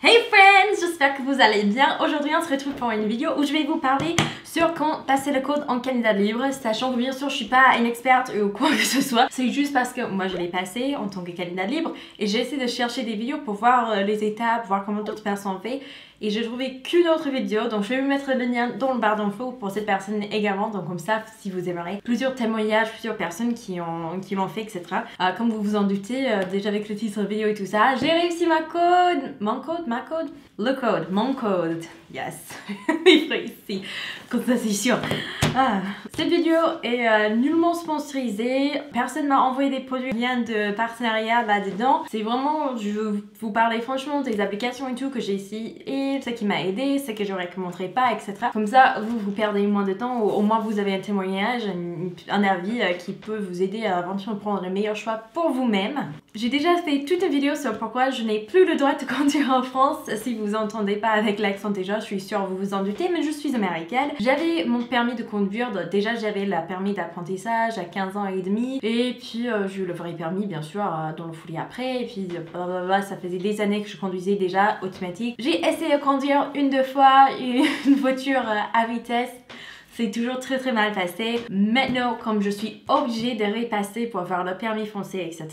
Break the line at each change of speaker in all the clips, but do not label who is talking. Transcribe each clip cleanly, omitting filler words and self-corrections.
Hey friends, j'espère que vous allez bien. Aujourd'hui on se retrouve pour une vidéo où je vais vous parler sur quand passer le code en candidat libre, sachant que bien sûr je suis pas une experte ou quoi que ce soit. C'est juste parce que moi je l'ai passé en tant que candidat libre et j'ai essayé de chercher des vidéos pour voir les étapes, voir comment d'autres personnes ont fait. Et j'ai trouvé qu'une autre vidéo, donc je vais vous mettre le lien dans le barre d'infos pour cette personne également. Donc comme ça, si vous aimerez plusieurs témoignages, plusieurs personnes qui l'ont fait, etc. Comme vous vous en doutez, déjà avec le titre vidéo et tout ça, j'ai réussi mon code, yes, ici, comme ça c'est sûr. Cette vidéo est nullement sponsorisée, personne m'a envoyé des produits, rien de partenariat là-dedans. C'est vraiment, je veux vous parler franchement des applications et tout que j'ai essayé, ce qui m'a aidé, ce que je recommanderais pas, etc. Comme ça, vous perdez moins de temps, ou au moins vous avez un témoignage, un avis qui peut vous aider à éventuellement prendre le meilleur choix pour vous-même. J'ai déjà fait toute une vidéo sur pourquoi je n'ai plus le droit de conduire en France. Si vous entendez pas avec l'accent déjà, je suis sûre vous vous en doutez, mais je suis américaine. J'avais mon permis de conduire, déjà j'avais la permis d'apprentissage à 15 ans et demi, et puis j'ai eu le vrai permis bien sûr dans le foulée après, et puis blablabla, ça faisait des années que je conduisais déjà automatique. J'ai essayé de conduire deux fois une voiture à vitesse. C'est toujours très mal passé. Maintenant, comme je suis obligée de repasser pour avoir le permis français, etc.,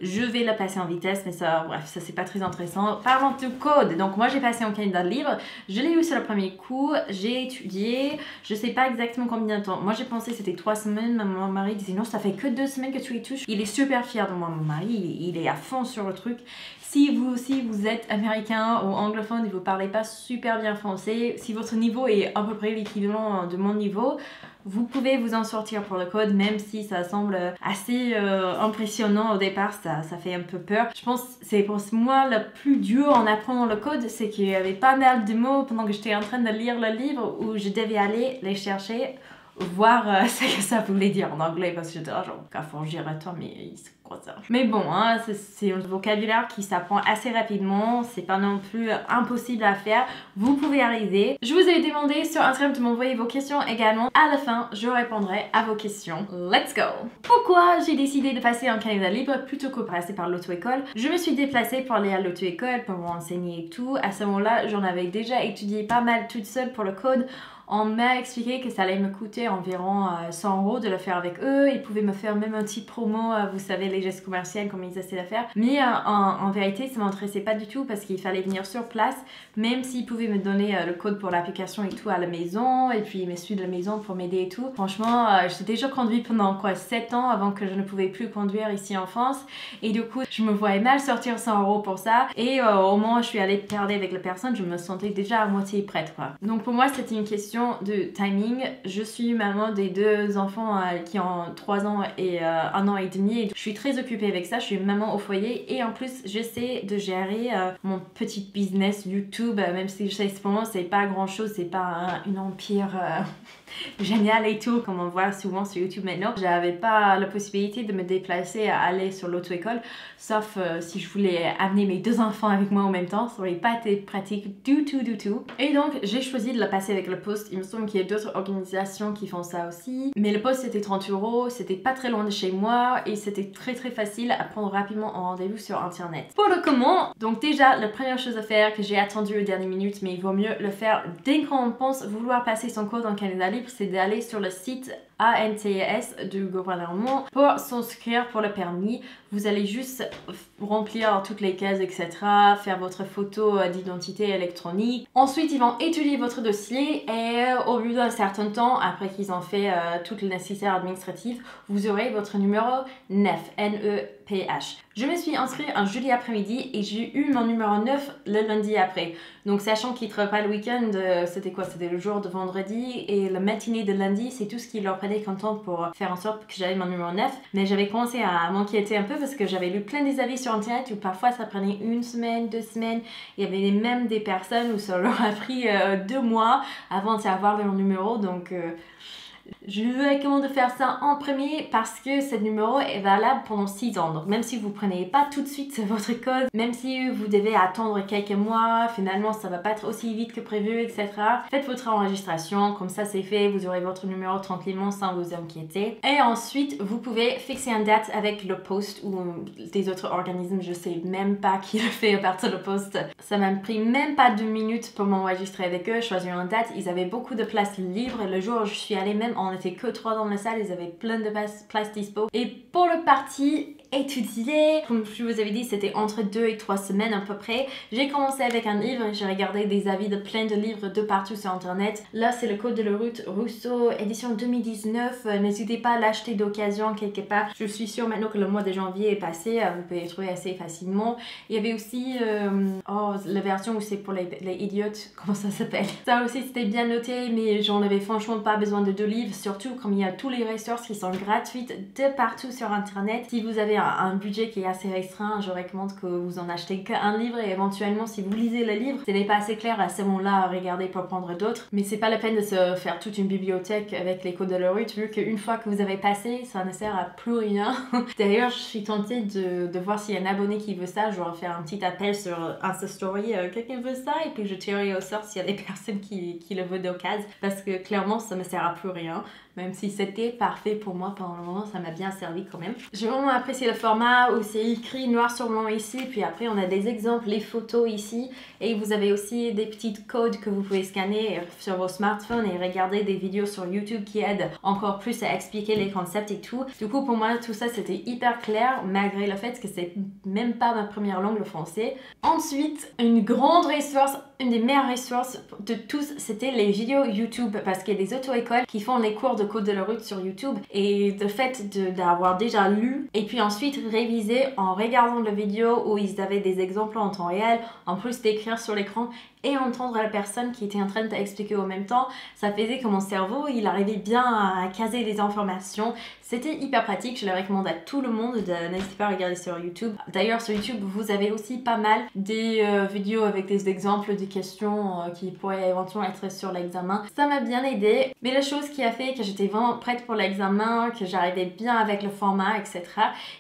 je vais le passer en vitesse, mais ça, bref, ça c'est pas très intéressant. Parlons de code. Donc moi j'ai passé en candidat libre, je l'ai eu sur le premier coup, j'ai étudié, je sais pas exactement combien de temps. Moi j'ai pensé que c'était 3 semaines, mon mari disait non, ça fait que 2 semaines que tu y touches. Il est super fier de moi, mon mari, il est à fond sur le truc. Si vous aussi vous êtes américain ou anglophone et vous parlez pas super bien français, si votre niveau est à peu près l'équivalent de mon niveau, vous pouvez vous en sortir pour le code, même si ça semble assez impressionnant au départ, ça fait un peu peur. Je pense que c'est pour moi le plus dur en apprenant le code, c'est qu'il y avait pas mal de mots pendant que j'étais en train de lire le livre où je devais aller les chercher, voir ce que ça voulait dire en anglais, parce que j'étais genre, quand je dirais toi, mais c'est quoi ça? Mais bon, hein, c'est un vocabulaire qui s'apprend assez rapidement, c'est pas non plus impossible à faire, vous pouvez arriver. Je vous ai demandé sur Instagram de m'envoyer vos questions également. À la fin, je répondrai à vos questions. Let's go! Pourquoi j'ai décidé de passer en candidat libre plutôt que de passer par l'auto-école? Je me suis déplacée pour aller à l'auto-école, pour m'enseigner et tout. À ce moment-là, j'en avais déjà étudié pas mal toute seule pour le code. On m'a expliqué que ça allait me coûter environ 100 € de le faire avec eux. Ils pouvaient me faire même un petit promo, vous savez, les gestes commerciaux comme ils essaient de faire. Mais en vérité, ça m'intéressait pas du tout parce qu'il fallait venir sur place, même s'ils pouvaient me donner le code pour l'application et tout à la maison, et puis me suivre de la maison pour m'aider et tout. Franchement, j'ai déjà conduit pendant quoi 7 ans avant que je ne pouvais plus conduire ici en France. Et du coup, je me voyais mal sortir 100 € pour ça. Et au moment où je suis allée parler avec la personne, je me sentais déjà à moitié prête, quoi. Donc pour moi, c'était une question de timing. Je suis maman des 2 enfants qui ont 3 ans et 1 an et demi. Je suis très occupée avec ça, je suis maman au foyer et en plus j'essaie de gérer mon petit business YouTube, même si je sais pour moi c'est pas grand chose, c'est pas une empire génial et tout comme on voit souvent sur YouTube maintenant. J'avais pas la possibilité de me déplacer à aller sur l'auto-école, sauf si je voulais amener mes 2 enfants avec moi en même temps, ça aurait pas été pratique du tout. Et donc j'ai choisi de la passer avec le poste. Il me semble qu'il y a d'autres organisations qui font ça aussi, mais le poste c'était 30 €, c'était pas très loin de chez moi et c'était très facile à prendre rapidement en rendez-vous sur internet. Pour le comment, donc déjà la première chose à faire que j'ai attendu aux dernières minutes, mais il vaut mieux le faire dès qu'on pense vouloir passer son code en Canada libre, c'est d'aller sur le site ANTS du gouvernement pour s'inscrire pour le permis. Vous allez juste remplir toutes les cases, etc. Faire votre photo d'identité électronique. Ensuite, ils vont étudier votre dossier et au bout d'un certain temps, après qu'ils ont fait tout le nécessaire administratif, vous aurez votre numéro NEPH, N-E-P-H. Je me suis inscrite un jeudi après-midi et j'ai eu mon numéro 9 le lundi après. Donc sachant qu'ils ne travaillent pas le week-end, c'était quoi? C'était le jour de vendredi et la matinée de lundi, c'est tout ce qui leur prenait comme temps pour faire en sorte que j'avais mon numéro 9. Mais j'avais commencé à m'inquiéter un peu parce que j'avais lu plein des avis sur internet où parfois ça prenait 1 semaine, 2 semaines. Il y avait même des personnes où ça leur a pris 2 mois avant de savoir leur numéro. Donc Je vous recommande de faire ça en premier parce que ce numéro est valable pendant 6 ans. Donc même si vous prenez pas tout de suite votre code, même si vous devez attendre quelques mois, finalement ça va pas être aussi vite que prévu, etc. Faites votre enregistration, comme ça c'est fait, vous aurez votre numéro tranquillement sans vous inquiéter. Et ensuite, vous pouvez fixer une date avec le Post ou des autres organismes, je sais même pas qui le fait à partir de Post. Ça m'a pris même pas 2 minutes pour m'enregistrer avec eux, choisir une date. Ils avaient beaucoup de places libres. Le jour où je suis allée, même on était que 3 dans la salle, ils avaient plein de places dispo. Et pour le parti étudier, comme je vous avais dit, c'était entre 2 et 3 semaines à peu près. J'ai commencé avec un livre, j'ai regardé des avis de plein de livres de partout sur internet. Là c'est le Code de la route Rousseau, édition 2019. N'hésitez pas à l'acheter d'occasion quelque part. Je suis sûre maintenant que le mois de janvier est passé, vous pouvez le trouver assez facilement. Il y avait aussi la version où c'est pour les idiotes, comment ça s'appelle? Ça aussi c'était bien noté, mais j'en avais franchement pas besoin de 2 livres, surtout comme il y a tous les ressources qui sont gratuites de partout sur internet. Si vous avez un budget qui est assez restreint, je recommande que vous en achetez qu'un livre et éventuellement si vous lisez le livre, ce n'est pas assez clair à ce moment-là, regardez pour prendre d'autres. Mais c'est pas la peine de se faire toute une bibliothèque avec les codes de la route vu qu'une fois que vous avez passé, ça ne sert à plus rien. D'ailleurs, je suis tentée de voir s'il y a un abonné qui veut ça. Je vais faire un petit appel sur Insta Story, quelqu'un veut ça, et puis je tirerai au sort s'il y a des personnes qui le veulent d'occasion parce que clairement ça me sert à plus rien. Même si c'était parfait pour moi pendant le moment, ça m'a bien servi quand même. J'ai vraiment apprécié le format où c'est écrit noir sur blanc ici, puis après on a des exemples, les photos ici, et vous avez aussi des petits codes que vous pouvez scanner sur vos smartphones et regarder des vidéos sur YouTube qui aident encore plus à expliquer les concepts et tout. Du coup pour moi tout ça c'était hyper clair malgré le fait que c'est même pas ma première langue, le français. Ensuite, une grande ressource, une des meilleures ressources de tous, c'était les vidéos YouTube parce qu'il y a des auto-écoles qui font les cours de Code de la route sur YouTube et le fait d'avoir déjà lu et puis ensuite révisé en regardant la vidéo où ils avaient des exemples en temps réel, en plus d'écrire sur l'écran et entendre la personne qui était en train d'expliquer au même temps, ça faisait que mon cerveau, il arrivait bien à caser les informations. C'était hyper pratique, je le recommande à tout le monde, n'hésitez pas à regarder sur YouTube. D'ailleurs sur YouTube, vous avez aussi pas mal des vidéos avec des exemples, des questions qui pourraient éventuellement être sur l'examen. Ça m'a bien aidé, mais la chose qui a fait que j'étais vraiment prête pour l'examen, que j'arrivais bien avec le format, etc.,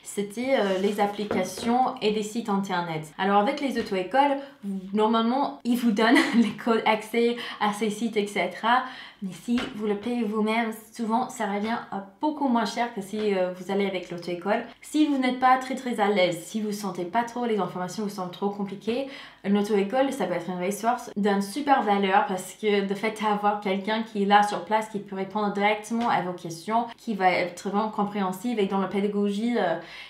c'était les applications et des sites internet. Alors avec les auto-écoles, normalement, ils vous donnent les codes accès à ces sites, etc. Mais si vous le payez vous-même, souvent ça revient à beaucoup moins cher que si vous allez avec l'auto-école. Si vous n'êtes pas très à l'aise, si vous ne sentez pas trop, les informations vous semblent trop compliquées, une auto-école, ça peut être une ressource d'une super valeur parce que de fait d'avoir quelqu'un qui est là sur place, qui peut répondre directement à vos questions, qui va être vraiment compréhensive et dans la pédagogie,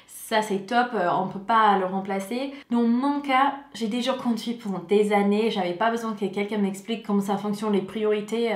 ça c'est top, on peut pas le remplacer. Dans mon cas, j'ai déjà conduit pendant des années, j'avais pas besoin que quelqu'un m'explique comment ça fonctionne, les priorités,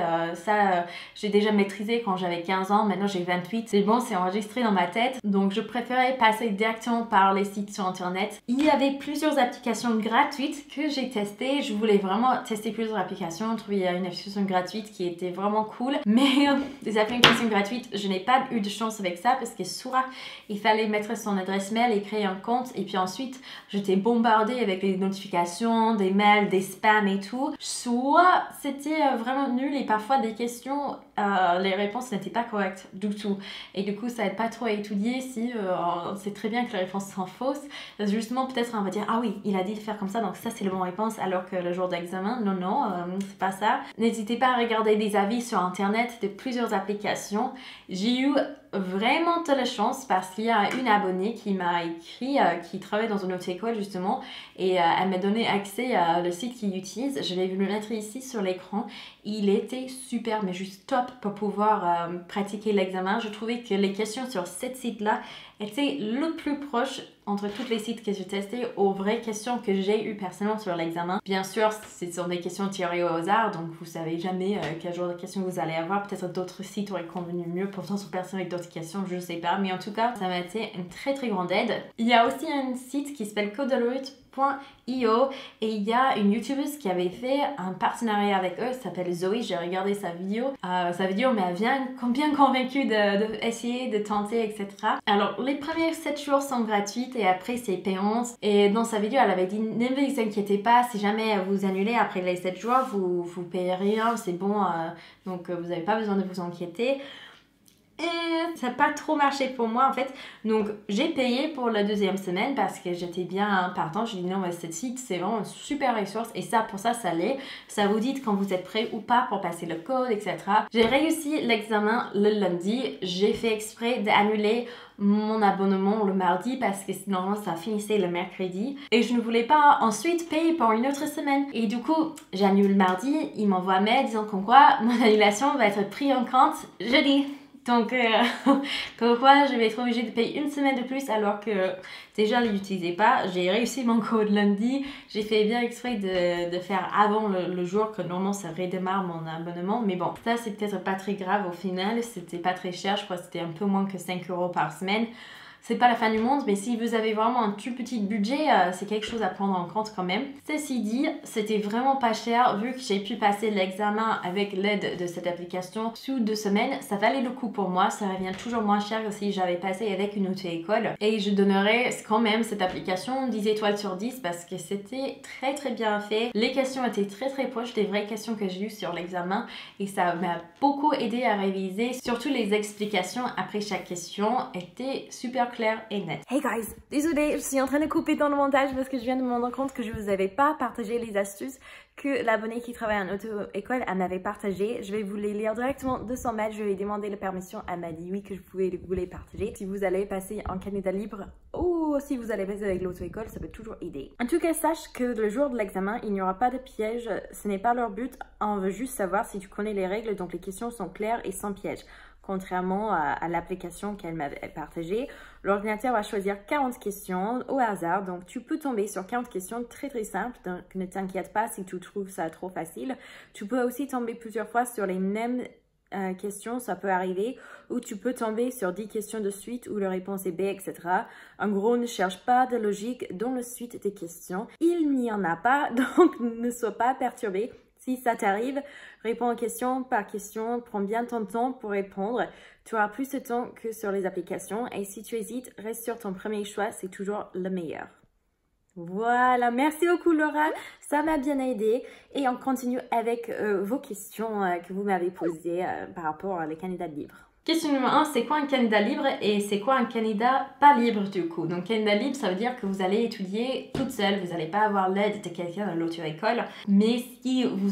j'ai déjà maîtrisé quand j'avais 15 ans, maintenant j'ai 28. C'est bon, c'est enregistré dans ma tête, donc je préférais passer directement par les sites sur internet. Il y avait plusieurs applications gratuites que j'ai testées, je voulais vraiment tester plusieurs applications, trouver une application gratuite qui était vraiment cool, mais des applications gratuites, je n'ai pas eu de chance avec ça parce que soit il fallait mettre son adresse mail et créer un compte et puis ensuite j'étais bombardée avec les notifications, des mails, des spams et tout, soit c'était vraiment nul et parfois des questions, les réponses n'étaient pas correctes du tout et du coup ça aide pas trop à étudier si on sait très bien que les réponses sont fausses. Justement peut-être on va dire ah oui il a dit de faire comme ça donc ça c'est la bonne réponse alors que le jour d'examen non c'est pas ça. N'hésitez pas à regarder des avis sur internet de plusieurs applications. J'ai eu vraiment de la chance parce qu'il y a une abonnée qui m'a écrit, qui travaille dans une autre école justement et elle m'a donné accès à le site qu'il utilise. Je vais vous le mettre ici sur l'écran. Il était super mais juste top pour pouvoir pratiquer l'examen. Je trouvais que les questions sur ce site-là étaient le plus proche entre tous les sites que j'ai testés aux vraies questions que j'ai eues personnellement sur l'examen. Bien sûr, ce sont des questions tirées au hasard, donc vous savez jamais quel genre de questions vous allez avoir. Peut-être d'autres sites auraient convenu mieux pour d'autres personnes avec d'autres questions, je ne sais pas. Mais en tout cas, ça m'a été une très grande aide. Il y a aussi un site qui s'appelle codedelorit.io et il y a une youtubeuse qui avait fait un partenariat avec eux, ça s'appelle Zoé, j'ai regardé sa vidéo mais elle vient bien convaincue d'essayer, de tenter, etc. Alors les premiers 7 jours sont gratuites et après c'est payant et dans sa vidéo elle avait dit ne vous inquiétez pas, si jamais vous annulez après les 7 jours vous payez rien, c'est bon, donc vous n'avez pas besoin de vous inquiéter. ça n'a pas trop marché pour moi en fait. Donc j'ai payé pour la deuxième semaine parce que j'étais bien partant. J'ai dit non, mais cette site c'est vraiment une super ressource et ça pour ça ça l'est. Ça vous dit quand vous êtes prêt ou pas pour passer le code, etc. J'ai réussi l'examen le lundi. J'ai fait exprès d'annuler mon abonnement le mardi parce que sinon ça finissait le mercredi et je ne voulais pas ensuite payer pour une autre semaine. Et du coup j'annule mardi, il m'envoie un mail disant comme quoi mon annulation va être prise en compte jeudi. Donc, comme quoi, je vais être obligée de payer une semaine de plus alors que déjà, je ne l'utilisais pas. J'ai réussi mon code lundi. J'ai fait bien exprès de faire avant le jour que normalement ça redémarre mon abonnement. Mais bon, ça, c'est peut-être pas très grave au final. C'était pas très cher. Je crois que c'était un peu moins que 5 € par semaine. C'est pas la fin du monde, mais si vous avez vraiment un tout petit budget, c'est quelque chose à prendre en compte quand même. Ceci dit, c'était vraiment pas cher vu que j'ai pu passer l'examen avec l'aide de cette application sous 2 semaines. Ça valait le coup pour moi, ça revient toujours moins cher que si j'avais passé avec une auto-école. Et je donnerais quand même cette application 10 étoiles sur 10 parce que c'était très bien fait. Les questions étaient très proches des vraies questions que j'ai eues sur l'examen et ça m'a beaucoup aidé à réviser. Surtout les explications après chaque question étaient super clair et net. Hey guys, désolée, je suis en train de couper dans le montage parce que je viens de me rendre compte que je vous avais pas partagé les astuces que l'abonné qui travaille en auto-école m'avait partagé. Je vais vous les lire directement de son mail. Je lui ai demandé la permission. Elle m'a dit oui que je pouvais vous les partager. Si vous allez passer en Canada libre ou si vous allez passer avec l'auto-école, ça peut toujours aider. En tout cas, sache que le jour de l'examen, il n'y aura pas de piège. Ce n'est pas leur but. On veut juste savoir si tu connais les règles. Donc les questions sont claires et sans piège. Contrairement à l'application qu'elle m'avait partagée, l'ordinateur va choisir 40 questions au hasard. Donc, tu peux tomber sur 40 questions très simples. Donc, ne t'inquiète pas si tu trouves ça trop facile. Tu peux aussi tomber plusieurs fois sur les mêmes questions, ça peut arriver. Ou tu peux tomber sur 10 questions de suite où la réponse est B, etc. En gros, ne cherche pas de logique dans la suite des questions. Il n'y en a pas, donc ne sois pas perturbé. Si ça t'arrive, réponds question par question, prends bien ton temps pour répondre. Tu auras plus de temps que sur les applications et si tu hésites, reste sur ton premier choix, c'est toujours le meilleur. Voilà, merci beaucoup Laura, ça m'a bien aidé et on continue avec vos questions que vous m'avez posées par rapport à les candidats libres. Question numéro 1, c'est quoi un candidat libre et c'est quoi un candidat pas libre du coup? Donc candidat libre, ça veut dire que vous allez étudier toute seule, vous n'allez pas avoir l'aide de quelqu'un dans l'auto-école. Mais si vous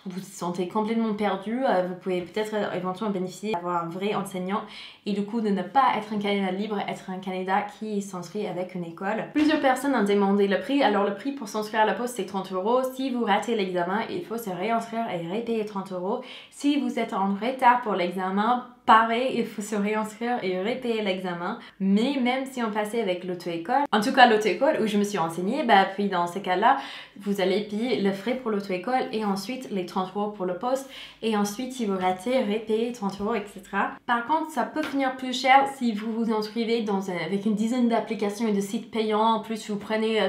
vous sentez complètement perdu, vous pouvez peut-être éventuellement bénéficier d'avoir un vrai enseignant et du coup de ne pas être un candidat libre, être un candidat qui s'inscrit avec une école. Plusieurs personnes ont demandé le prix, alors le prix pour s'inscrire à la poste c'est 30 €. Si vous ratez l'examen, il faut se réinscrire et repayer 30 €. Si vous êtes en retard pour l'examen, pareil, il faut se réinscrire et repayer l'examen. Mais même si on passait avec l'auto-école, en tout cas l'auto-école où je me suis renseignée, puis dans ce cas-là, vous allez payer le frais pour l'auto-école et ensuite les 30 € pour le poste. Et ensuite, si vous ratez, repayer 30 €, etc. Par contre, ça peut finir plus cher si vous vous inscrivez avec une dizaine d'applications et de sites payants. En plus, vous prenez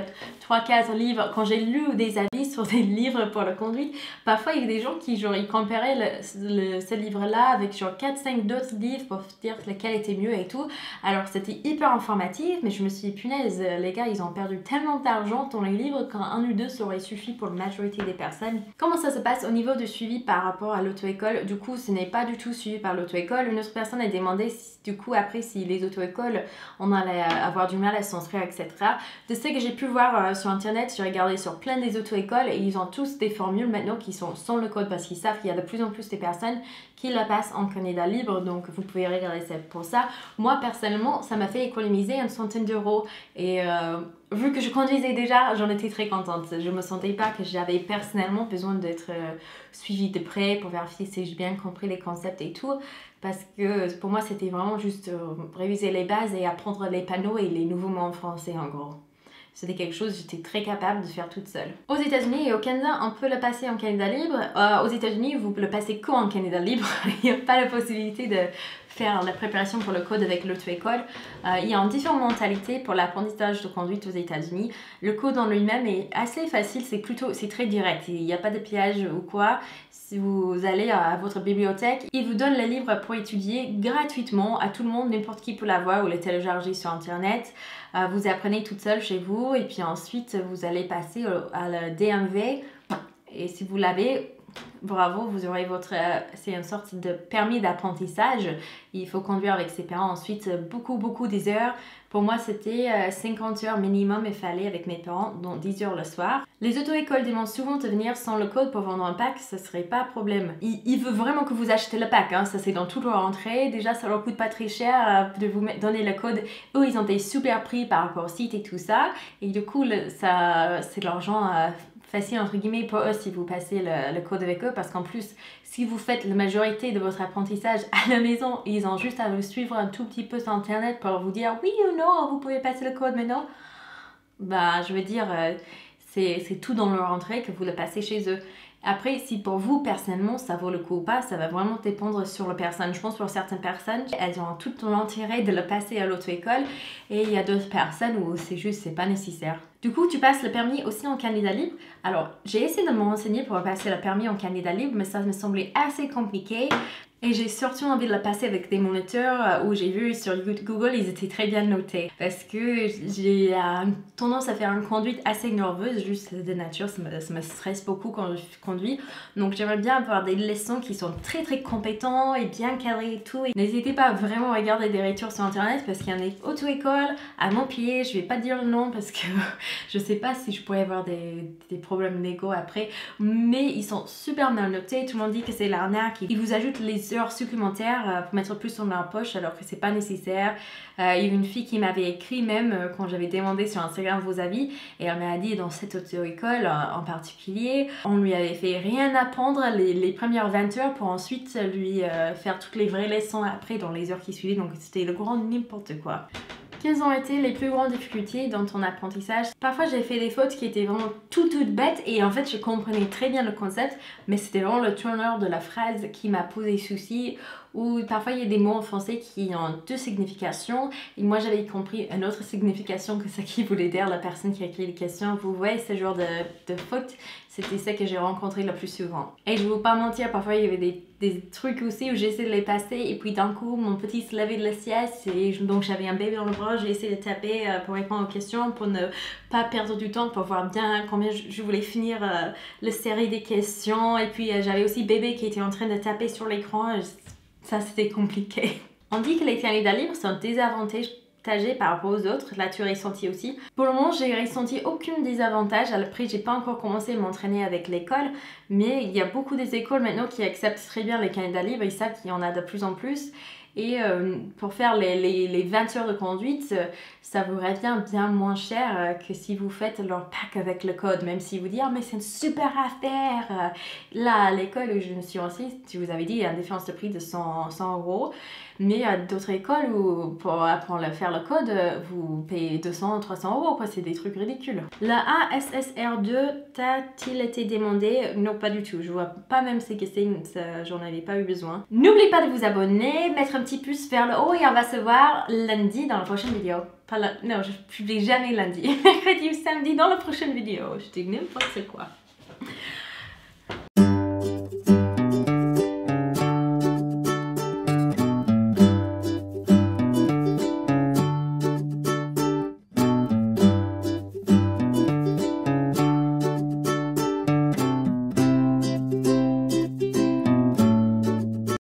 3-4 livres. Quand j'ai lu des avis sur des livres pour la conduite, parfois il y a des gens qui ils comparaient ce livre-là avec genre 4-5 d'autres livres pour dire lequel était mieux et tout. Alors c'était hyper informatif, mais je me suis dit punaise, les gars ils ont perdu tellement d'argent dans les livres qu'un ou deux ça aurait suffi pour la majorité des personnes. Comment ça se passe au niveau de suivi par rapport à l'auto-école? Du coup ce n'est pas du tout suivi par l'auto-école. Une autre personne a demandé du coup après si les auto-écoles on allait avoir du mal à s'inscrire, etc. De ce que j'ai pu voir sur internet, j'ai regardé sur plein des auto-écoles et ils ont tous des formules maintenant qui sont sans le code parce qu'ils savent qu'il y a de plus en plus de personnes qui la passent en candidat libre, donc vous pouvez regarder ça pour ça. Moi personnellement ça m'a fait économiser une centaine d'euros et vu que je conduisais déjà, j'en étais très contente. Je me sentais pas que j'avais personnellement besoin d'être suivie de près pour vérifier si j'ai bien compris les concepts et tout. Parce que pour moi, c'était vraiment juste réviser les bases et apprendre les panneaux et les nouveaux mots en français en gros. C'était quelque chose que j'étais très capable de faire toute seule. Aux États-Unis et au Canada, on peut le passer en candidat libre. Aux États-Unis, vous le passez qu'en candidat libre. Il n'y a pas la possibilité de faire la préparation pour le code avec l'auto-école. Il y a différentes mentalités pour l'apprentissage de conduite aux États-Unis. Le code en lui-même est assez facile, c'est très direct. Il n'y a pas de piège ou quoi. Si vous allez à votre bibliothèque, ils vous donnent le livre pour étudier gratuitement à tout le monde, n'importe qui peut l'avoir ou le télécharger sur internet. Vous apprenez toute seule chez vous et puis ensuite vous allez passer à la DMV et si vous l'avez, bravo, vous aurez votre... c'est une sorte de permis d'apprentissage. Il faut conduire avec ses parents ensuite beaucoup des heures. Pour moi, c'était 50 heures minimum il fallait avec mes parents, dont 10 heures le soir. Les auto-écoles demandent souvent de venir sans le code pour vendre un pack, ça serait pas un problème. Ils veulent vraiment que vous achetez le pack, hein. Ça c'est dans toute leur entrée. Déjà, ça leur coûte pas très cher de vous donner le code. Eux, ils ont des super prix par rapport au site et tout ça. Et du coup, c'est de l'argent facile entre guillemets pour eux si vous passez le code avec eux, parce qu'en plus si vous faites la majorité de votre apprentissage à la maison, ils ont juste à vous suivre un tout petit peu sur internet pour vous dire oui ou non vous pouvez passer le code maintenant. Bah je veux dire c'est tout dans leur entrée que vous le passez chez eux. Après, si pour vous, personnellement, ça vaut le coup ou pas, ça va vraiment dépendre sur la personne. Je pense pour certaines personnes, elles ont tout l'intérêt de le passer à l'auto-école et il y a d'autres personnes où c'est pas nécessaire. Du coup, tu passes le permis aussi en candidat libre. Alors, j'ai essayé de me renseigner pour passer le permis en candidat libre, mais ça me semblait assez compliqué. Et j'ai surtout envie de la passer avec des moniteurs où j'ai vu sur Google, ils étaient très bien notés. Parce que j'ai tendance à faire une conduite assez nerveuse, juste de nature, ça me stresse beaucoup quand je conduis. Donc j'aimerais bien avoir des leçons qui sont très compétents et bien cadrés et tout. Et n'hésitez pas à vraiment regarder des retours sur internet parce qu'il y en a une auto-école à Montpellier, je vais pas dire le nom parce que je sais pas si je pourrais avoir des problèmes légaux après. Mais ils sont super bien notés, tout le monde dit que c'est l'arnaque. Ils vous ajoutent les heures supplémentaires pour mettre plus dans leur poche alors que c'est pas nécessaire. Il y a une fille qui m'avait écrit même quand j'avais demandé sur Instagram vos avis et elle m'a dit dans cette auto-école en particulier on lui avait fait rien apprendre les premières 20 heures pour ensuite lui faire toutes les vraies leçons après dans les heures qui suivaient, donc c'était le grand n'importe quoi. Quelles ont été les plus grandes difficultés dans ton apprentissage? Parfois j'ai fait des fautes qui étaient vraiment toutes bêtes et en fait je comprenais très bien le concept, mais c'était vraiment le tourneur de la phrase qui m'a posé souci, ou parfois il y a des mots en français qui ont deux significations et moi j'avais compris une autre signification que ce qui voulait dire la personne qui a écrit les questions. Vous voyez ce genre de fautes, c'était ça que j'ai rencontré le plus souvent. Et je ne vais pas mentir, parfois il y avait des trucs aussi où j'essayais de les passer et puis d'un coup mon petit se levait de la sieste et donc j'avais un bébé dans le bras, j'ai essayé de taper pour répondre aux questions pour ne pas perdre du temps, pour voir bien combien je voulais finir la série des questions, et puis j'avais aussi bébé qui était en train de taper sur l'écran. Ça, c'était compliqué. On dit que les candidats libres sont désavantagés par rapport aux autres. Là, tu as ressenti aussi. Pour le moment, j'ai ressenti aucun désavantage. Après, j'ai pas encore commencé à m'entraîner avec l'école, mais il y a beaucoup des écoles maintenant qui acceptent très bien les candidats libres. Ils savent qu'il y en a de plus en plus. Et pour faire les 20 heures de conduite, ça vous revient bien moins cher que si vous faites leur pack avec le code. Même si vous dites « mais c'est une super affaire !» Là, à l'école où je me suis inscrite, je vous avais dit, il y a une différence de prix de 100 €. Mais d'autres écoles où pour apprendre à faire le code, vous payez 200, 300 €, quoi. C'est des trucs ridicules. La ASSR2, t'a-t-il été demandé? Non, pas du tout. Je vois pas même ces questions, j'en avais pas eu besoin. N'oubliez pas de vous abonner, mettre un petit pouce vers le haut et on va se voir lundi dans la prochaine vidéo. Non, je publie jamais lundi. Mercredi ou samedi dans la prochaine vidéo. Je dis n'importe quoi.